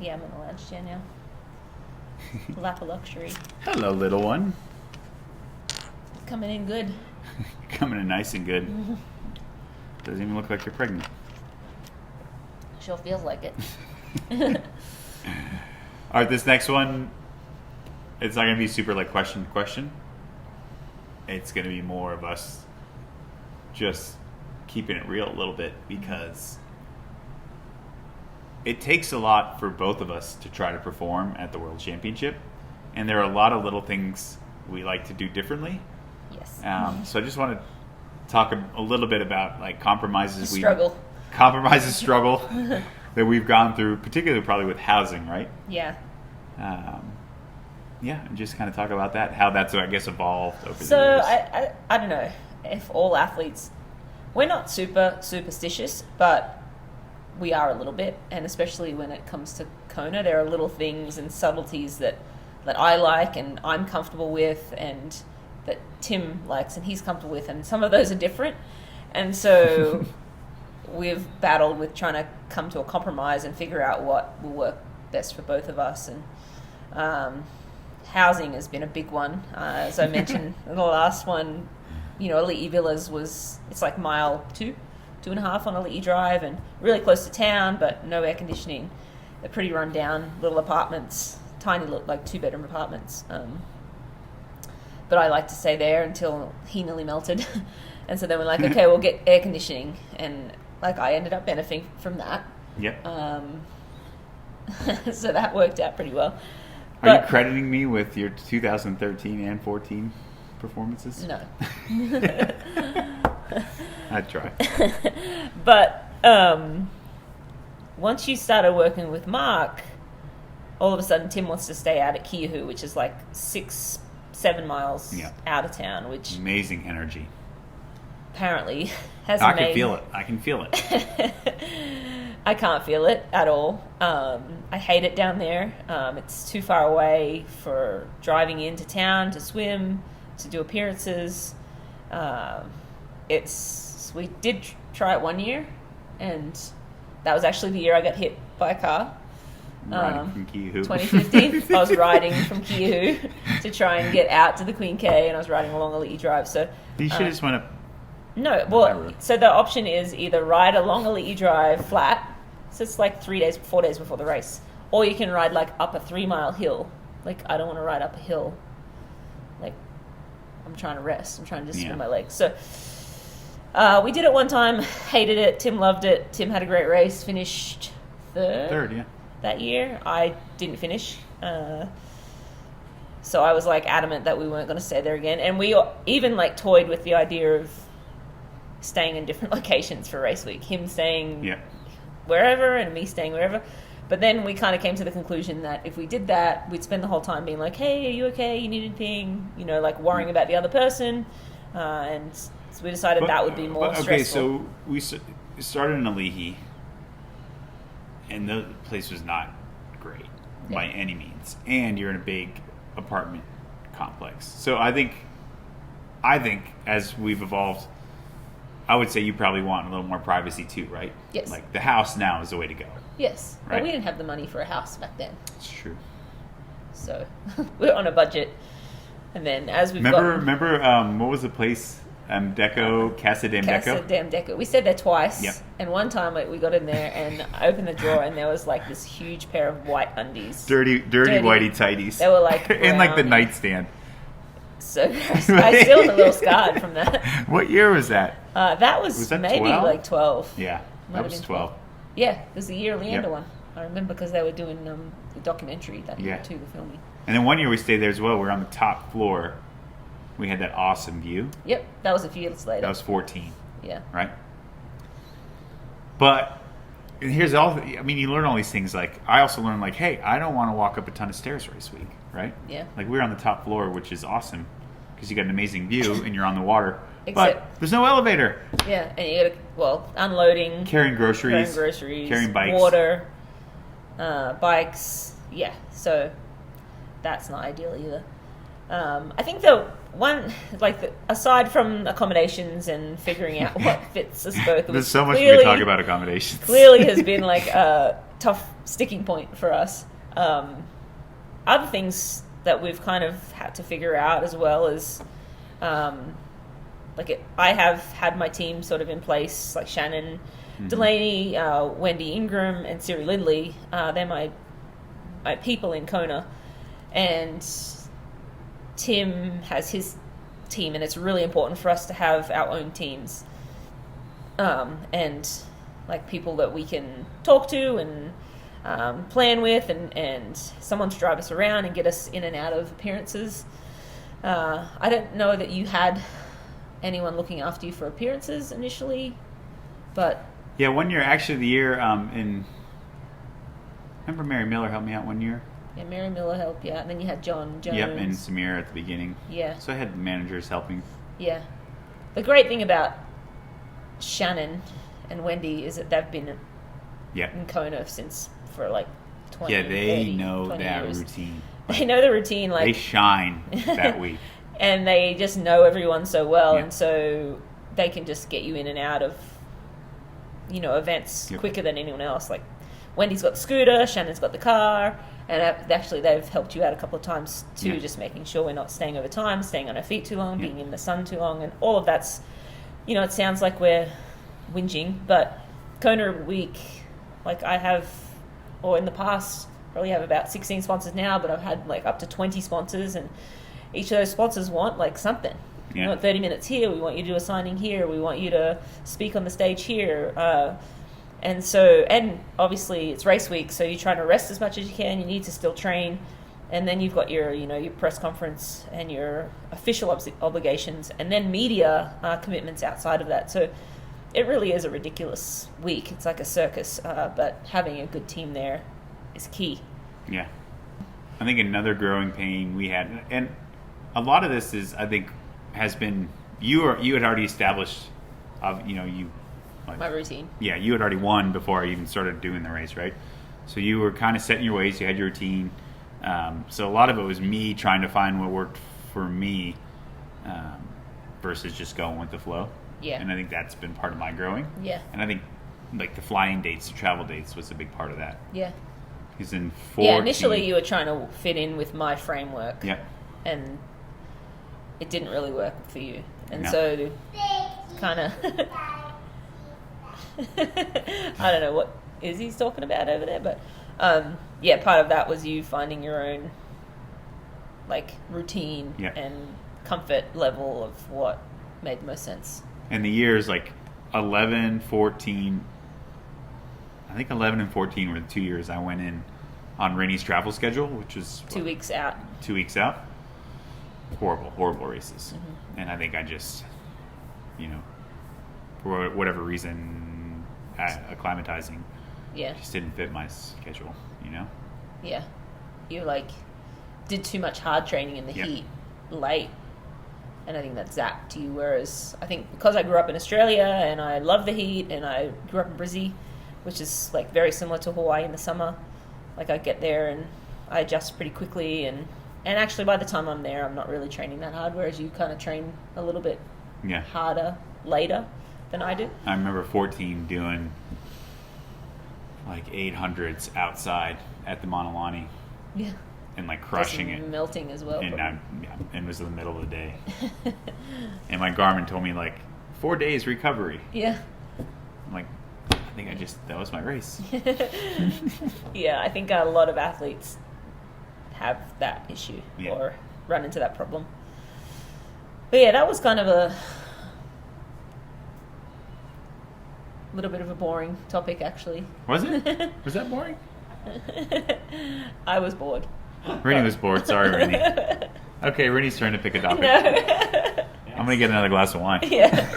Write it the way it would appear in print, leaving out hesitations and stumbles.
Yeah, I'm in the lounge chair now. Lap of luxury. Hello, little one. Coming in good. Coming in nice and good. Doesn't even look like you're pregnant. Sure feels like it. All right, this next one, it's not going to be super like question to question. It's going to be more of us just keeping it real a little bit, because it takes a lot for both of us to try to perform at the World Championship, and there are a lot of little things we like to do differently. Yes. So I just want to talk a little bit about like compromises struggle that we've gone through, particularly probably with housing, right? Yeah. And just kind of talk about that, how that's, I guess, evolved over the years. So I don't know if all athletes, we're not super superstitious, but we are a little bit, and especially when it comes to Kona, there are little things and subtleties that I like and I'm comfortable with, and that Tim likes and he's comfortable with, and some of those are different. And so we've battled with trying to come to a compromise and figure out what will work best for both of us. And housing has been a big one. As I mentioned in the last one, Ali'i Villas it's like mile 2.5 on Ali'i Drive, and really close to town, but no air conditioning. They're pretty run down little apartments, tiny little, like 2-bedroom apartments. But I like to stay there until he nearly melted. And so then we're like, okay, we'll get air conditioning. And like I ended up benefiting from that. Yep. So that worked out pretty well. Are you crediting me with your 2013 and 14 performances? No. I'd try. But once you started working with Mark, all of a sudden Tim wants to stay out at Kiahu, which is like 6-7 miles out of town, which amazing energy. Apparently has I can feel it. I can't feel it at all. I hate it down there. It's too far away for driving into town to swim, to do appearances. We did try it one year, and that was actually the year I got hit by a car. Riding from Kiahu. 2015. I was riding from Kiahu to try and get out to the Queen K, and I was riding along Ali'i Drive. So you should have just went up. No, well, so the option is either ride along Ali'i Drive flat, so it's like 4 days before the race, or you can ride like up a 3-mile hill. Like, I don't want to ride up a hill. Like, I'm trying to rest. I'm trying to just spin my legs. So we did it one time, hated it. Tim loved it. Tim had a great race, finished third that year. I didn't finish. So I was like adamant that we weren't going to stay there again. And we even like toyed with the idea of staying in different locations for race week. Him staying wherever and me staying wherever. But then we kind of came to the conclusion that if we did that, we'd spend the whole time being like, hey, are you okay? You need anything? Like worrying about the other person. And so we decided that would be more stressful. Okay, so we started in Ali'i, and the place was not great by any means. And you're in a big apartment complex. So I think as we've evolved, I would say you probably want a little more privacy too, right? Yes. Like the house now is the way to go. Yes. Right? But we didn't have the money for a house back then. It's true. So we're on a budget. And then as we've remember what was the place? Casa Deco. We stayed there twice. Yep. And one time we got in there and I opened the drawer and there was like this huge pair of white undies. Dirty whitey tighties. They were like in like the nightstand. So gross. I still am a little scarred from that. What year was that? That was maybe 12? like 12. Yeah, that was 12. Yeah, it was the year Leander one. I remember because they were doing the documentary that year too, the filming. And then one year we stayed there as well. We were on the top floor. We had that awesome view. Yep, that was a few years later. That was 14. Yeah. Right? But here's you learn all these things. Like, I also learned, like, hey, I don't want to walk up a ton of stairs race week, right? Yeah. Like, we're on the top floor, which is awesome because you got an amazing view and you're on the water. Except, but there's no elevator. Yeah, and you got unloading. Carrying groceries. Carrying bikes. Water. Bikes. Yeah, so that's not ideal either. I think the one, aside from accommodations and figuring out what fits us both. There's so much we could talk about accommodations. Clearly has been like a tough sticking point for us. Other things that we've kind of had to figure out as well is, I have had my team sort of in place, like Shannon Delaney, Wendy Ingram, and Siri Lindley. They're my people in Kona, and Tim has his team, and it's really important for us to have our own teams, and like people that we can talk to and plan with, and someone to drive us around and get us in and out of appearances. I don't know that you had anyone looking after you for appearances initially, but yeah, one year, actually the year remember Mary Miller helped me out one year? Yeah, Mary Miller helped you out, and then you had John Jones. Yep, and Samir at the beginning. Yeah. So I had managers helping. Yeah. The great thing about Shannon and Wendy is that they've been in Kona for like 20 Yeah, they 30, know 20 that years. routine. They know the routine. Like they shine that week. And they just know everyone so well, Yep. and so they can just get you in and out of, events quicker than anyone else. Like Wendy's got the scooter, Shannon's got the car, and actually they've helped you out a couple of times too, just making sure we're not staying over time, staying on our feet too long, being in the sun too long, and all of that's, it sounds like we're whinging, but Kona week, like I have, or in the past, probably have about 16 sponsors now, but I've had like up to 20 sponsors, and each of those sponsors want like something. We want 30 minutes here, we want you to do a signing here, we want you to speak on the stage here, and obviously it's race week, so you're trying to rest as much as you can, you need to still train, and then you've got your press conference and your official obligations, and then media commitments outside of that. So it really is a ridiculous week. It's like a circus, but having a good team there is key. Yeah. I think another growing pain we had, and a lot of this is, I think, has been you had already established, My routine. Yeah, you had already won before I even started doing the race, right? So you were kind of setting your ways. You had your routine. So a lot of it was me trying to find what worked for me versus just going with the flow. Yeah. And I think that's been part of my growing. Yeah. And I think like the flying dates, the travel dates was a big part of that. Yeah. Because in 14... Yeah, initially you were trying to fit in with my framework. Yeah. And it didn't really work for you. And No. so kind of... I don't know what Izzy's talking about over there, but part of that was you finding your own like routine and comfort level of what made the most sense. And the years like 11, 14, I think 11 and 14 were the 2 years I went in on Rinny's travel schedule, which was 2 weeks out. 2 weeks out. Horrible races. Mm-hmm. And I think I just, for whatever reason, acclimatizing just didn't fit my schedule, Yeah. You did too much hard training in the heat late. And I think that zapped you, whereas I think because I grew up in Australia and I love the heat, and I grew up in Brizzy, which is very similar to Hawaii in the summer, I get there and I adjust pretty quickly, and actually by the time I'm there I'm not really training that hard, whereas you kind of train a little bit harder later than I do. I remember 14 doing 800s outside at the Monolani. Yeah. And crushing it, melting as well. And it was in the middle of the day. And my Garmin told me 4 days recovery. Yeah. I'm I think that was my race. Yeah, I think a lot of athletes have that issue or run into that problem. But yeah, that was kind of a little bit of a boring topic, actually. Was it? Was that boring? I was bored. Rinny was bored. Sorry, Rinny. Okay, Rinny's trying to pick a topic. No. I'm going to get another glass of wine. Yeah.